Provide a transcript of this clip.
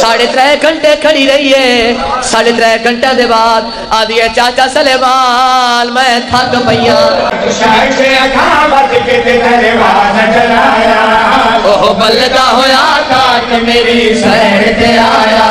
3.5 घंटे खड़ी रही है। 3.5 घंटे के बाद आदि है चाचा सलेमान मैं थक पईया। ओह बलदा होया काट मेरी सैर ते आया।